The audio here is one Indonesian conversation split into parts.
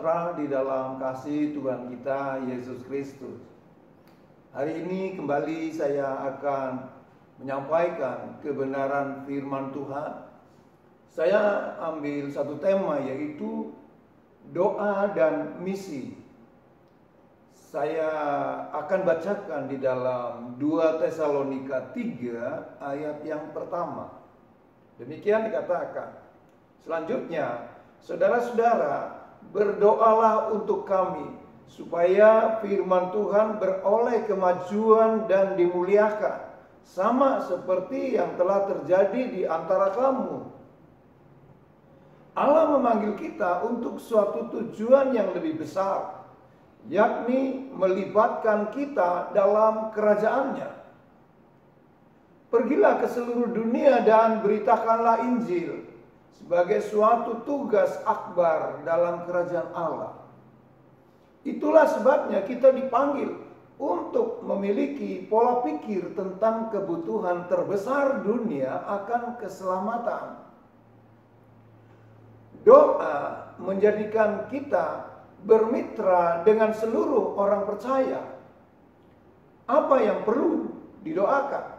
sejahtera di dalam kasih Tuhan kita Yesus Kristus. Hari ini kembali saya akan menyampaikan kebenaran firman Tuhan. Saya ambil satu tema, yaitu doa dan misi. Saya akan bacakan di dalam 2 Tesalonika 3 ayat yang pertama. Demikian dikatakan. Selanjutnya, saudara-saudara, berdoalah untuk kami supaya firman Tuhan beroleh kemajuan dan dimuliakan, sama seperti yang telah terjadi di antara kamu. Allah memanggil kita untuk suatu tujuan yang lebih besar, yakni melibatkan kita dalam kerajaannya. Pergilah ke seluruh dunia dan beritakanlah Injil sebagai suatu tugas akbar dalam kerajaan Allah. Itulah sebabnya kita dipanggil untuk memiliki pola pikir tentang kebutuhan terbesar dunia akan keselamatan. Doa menjadikan kita bermitra dengan seluruh orang percaya. Apa yang perlu didoakan?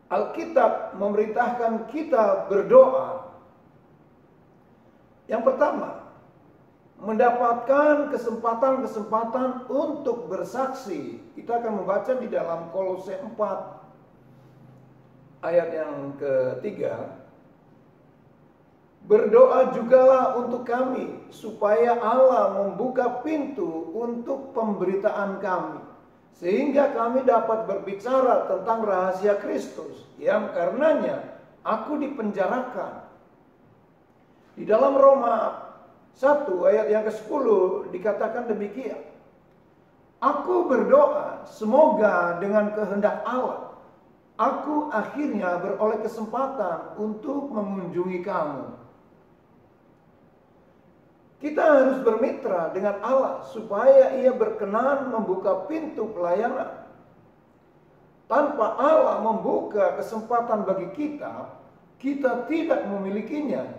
Alkitab memerintahkan kita berdoa. Yang pertama, mendapatkan kesempatan-kesempatan untuk bersaksi. Kita akan membaca di dalam Kolose 4 ayat yang ketiga. Berdoa jugalah untuk kami, supaya Allah membuka pintu untuk pemberitaan kami, sehingga kami dapat berbicara tentang rahasia Kristus, yang karenanya aku dipenjarakan. Di dalam Roma 1 ayat yang ke-10 dikatakan demikian. Aku berdoa semoga dengan kehendak Allah, aku akhirnya beroleh kesempatan untuk mengunjungi kamu. Kita harus bermitra dengan Allah supaya Ia berkenan membuka pintu pelayanan. Tanpa Allah membuka kesempatan bagi kita, kita tidak memilikinya.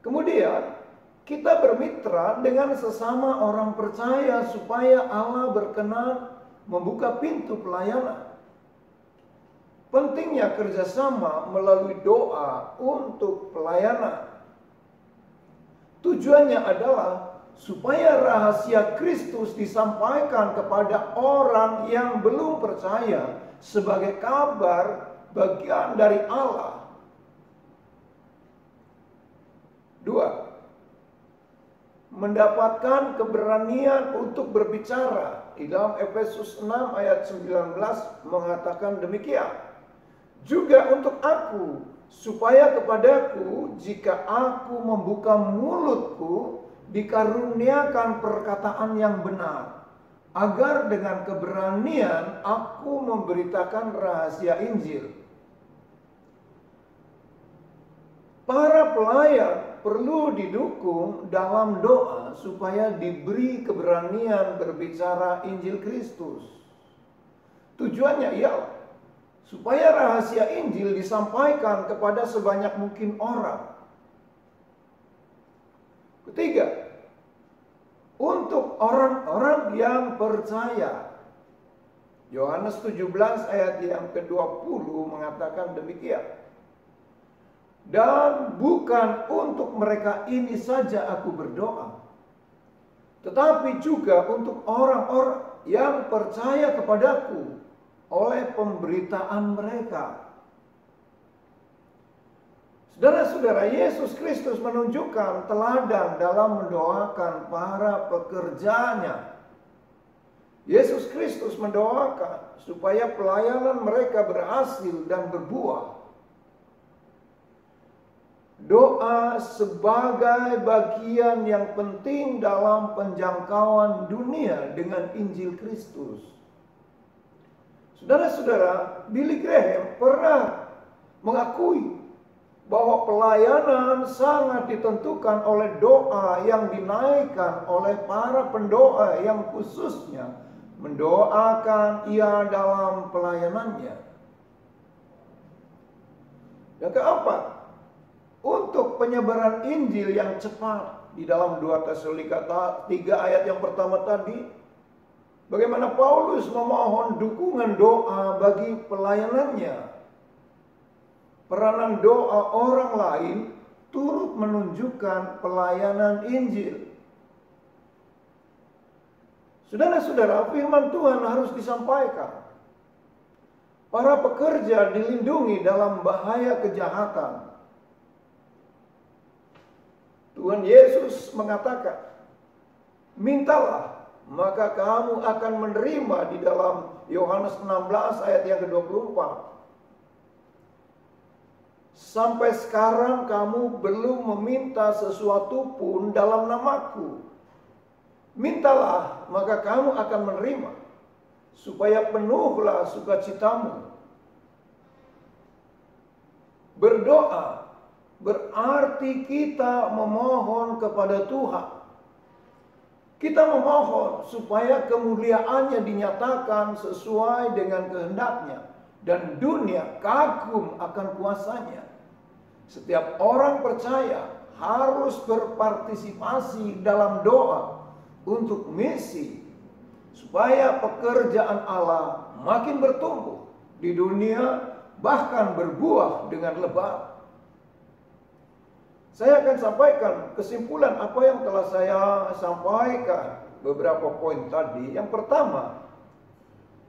Kemudian, kita bermitra dengan sesama orang percaya supaya Allah berkenan membuka pintu pelayanan. Pentingnya kerjasama melalui doa untuk pelayanan. Tujuannya adalah supaya rahasia Kristus disampaikan kepada orang yang belum percaya sebagai kabar bagian dari Allah. 2. Mendapatkan keberanian untuk berbicara. Di dalam Efesus 6 ayat 19 mengatakan demikian. Juga untuk aku, supaya kepadaku jika aku membuka mulutku dikaruniakan perkataan yang benar, agar dengan keberanian aku memberitakan rahasia Injil. Para pelayan perlu didukung dalam doa supaya diberi keberanian berbicara Injil Kristus. Tujuannya ialah supaya rahasia Injil disampaikan kepada sebanyak mungkin orang. Ketiga, untuk orang-orang yang percaya. Yohanes 17 ayat yang ke-20 mengatakan demikian. Dan bukan untuk mereka ini saja aku berdoa, tetapi juga untuk orang-orang yang percaya kepadaku oleh pemberitaan mereka. Saudara-saudara, Yesus Kristus menunjukkan teladan dalam mendoakan para pekerjanya. Yesus Kristus mendoakan supaya pelayanan mereka berhasil dan berbuah. Doa sebagai bagian yang penting dalam penjangkauan dunia dengan Injil Kristus. Saudara-saudara, Billy Graham pernah mengakui bahwa pelayanan sangat ditentukan oleh doa yang dinaikkan oleh para pendoa yang khususnya mendoakan ia dalam pelayanannya. Yang keempat, untuk penyebaran Injil yang cepat. Di dalam 2 Tesalonika 3 ayat yang pertama tadi, bagaimana Paulus memohon dukungan doa bagi pelayanannya. Peranan doa orang lain turut menunjukkan pelayanan Injil. Saudara-saudara, firman Tuhan harus disampaikan. Para pekerja dilindungi dalam bahaya kejahatan. Tuhan Yesus mengatakan, mintalah maka kamu akan menerima, di dalam Yohanes 16 ayat yang ke-24. Sampai sekarang kamu belum meminta sesuatu pun dalam namaku. Mintalah maka kamu akan menerima, supaya penuhlah sukacitamu. Berdoa berarti kita memohon kepada Tuhan. Kita memohon supaya kemuliaannya dinyatakan sesuai dengan kehendaknya, dan dunia kagum akan kuasanya. Setiap orang percaya harus berpartisipasi dalam doa untuk misi, supaya pekerjaan Allah makin bertumbuh di dunia, bahkan berbuah dengan lebat. Saya akan sampaikan kesimpulan apa yang telah saya sampaikan, beberapa poin tadi. Yang pertama,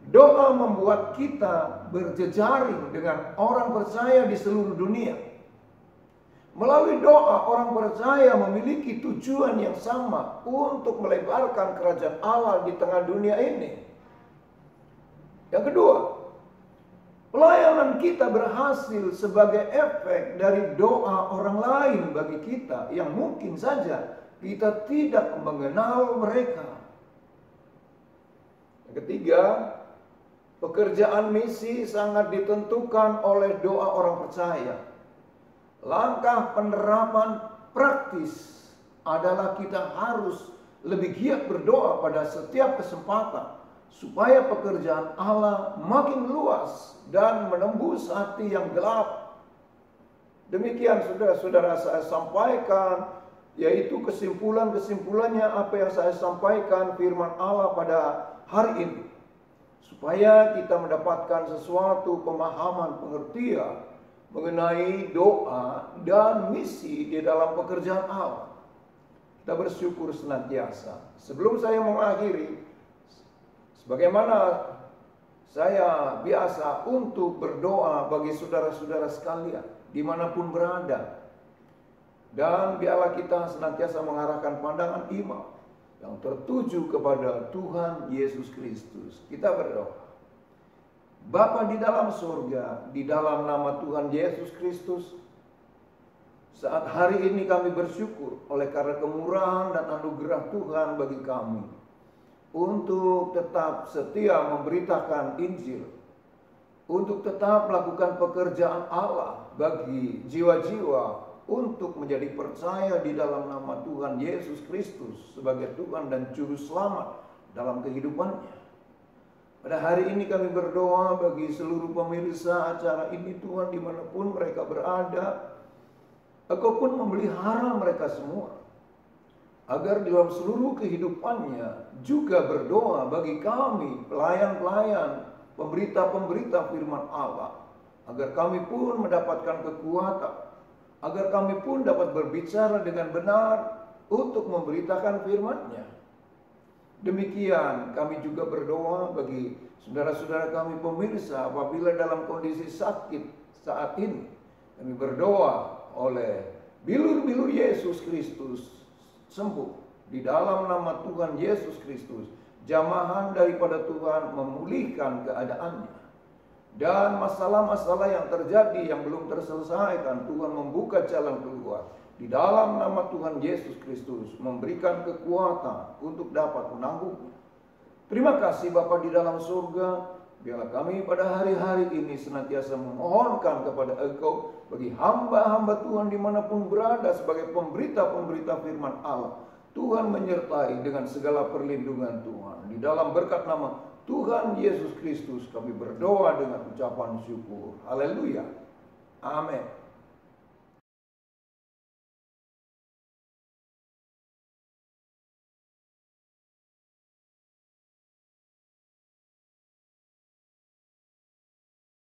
doa membuat kita berjejaring dengan orang percaya di seluruh dunia. Melalui doa, orang percaya memiliki tujuan yang sama untuk melebarkan kerajaan Allah di tengah dunia ini. Yang kedua, pelayanan kita berhasil sebagai efek dari doa orang lain bagi kita yang mungkin saja kita tidak mengenal mereka. Yang ketiga, pekerjaan misi sangat ditentukan oleh doa orang percaya. Langkah penerapan praktis adalah kita harus lebih giat berdoa pada setiap kesempatan, supaya pekerjaan Allah makin luas dan menembus hati yang gelap. Demikian saudara-saudara saya sampaikan, yaitu kesimpulannya apa yang saya sampaikan firman Allah pada hari ini. Supaya kita mendapatkan sesuatu pemahaman, pengertian mengenai doa dan misi di dalam pekerjaan Allah. Kita bersyukur senantiasa. Sebelum saya mengakhiri, sebagaimana saya biasa untuk berdoa bagi saudara-saudara sekalian dimanapun berada. Dan biarlah kita senantiasa mengarahkan pandangan iman yang tertuju kepada Tuhan Yesus Kristus. Kita berdoa. Bapa di dalam surga, di dalam nama Tuhan Yesus Kristus, saat hari ini kami bersyukur oleh karena kemurahan dan anugerah Tuhan bagi kami, untuk tetap setia memberitakan Injil, untuk tetap melakukan pekerjaan Allah bagi jiwa-jiwa untuk menjadi percaya di dalam nama Tuhan Yesus Kristus sebagai Tuhan dan Juru Selamat dalam kehidupannya. Pada hari ini kami berdoa bagi seluruh pemirsa acara ini Tuhan, dimanapun mereka berada, Engkau pun memelihara mereka semua, agar dalam seluruh kehidupannya juga berdoa bagi kami, pelayan-pelayan, pemberita-pemberita firman Allah, agar kami pun mendapatkan kekuatan, agar kami pun dapat berbicara dengan benar untuk memberitakan firman-Nya. Demikian kami juga berdoa bagi saudara-saudara kami pemirsa apabila dalam kondisi sakit saat ini. Kami berdoa oleh bilur-bilur Yesus Kristus sembuh di dalam nama Tuhan Yesus Kristus. Jamahan daripada Tuhan memulihkan keadaannya. Dan masalah-masalah yang terjadi yang belum terselesaikan, Tuhan membuka jalan keluar. Di dalam nama Tuhan Yesus Kristus memberikan kekuatan untuk dapat menanggungnya. Terima kasih Bapa di dalam surga. Biarlah kami pada hari-hari ini senantiasa memohonkan kepada Engkau bagi hamba-hamba Tuhan dimanapun berada sebagai pemberita-pemberita firman Allah. Tuhan menyertai dengan segala perlindungan Tuhan. Di dalam berkat nama Tuhan Yesus Kristus kami berdoa dengan ucapan syukur. Haleluya. Amin.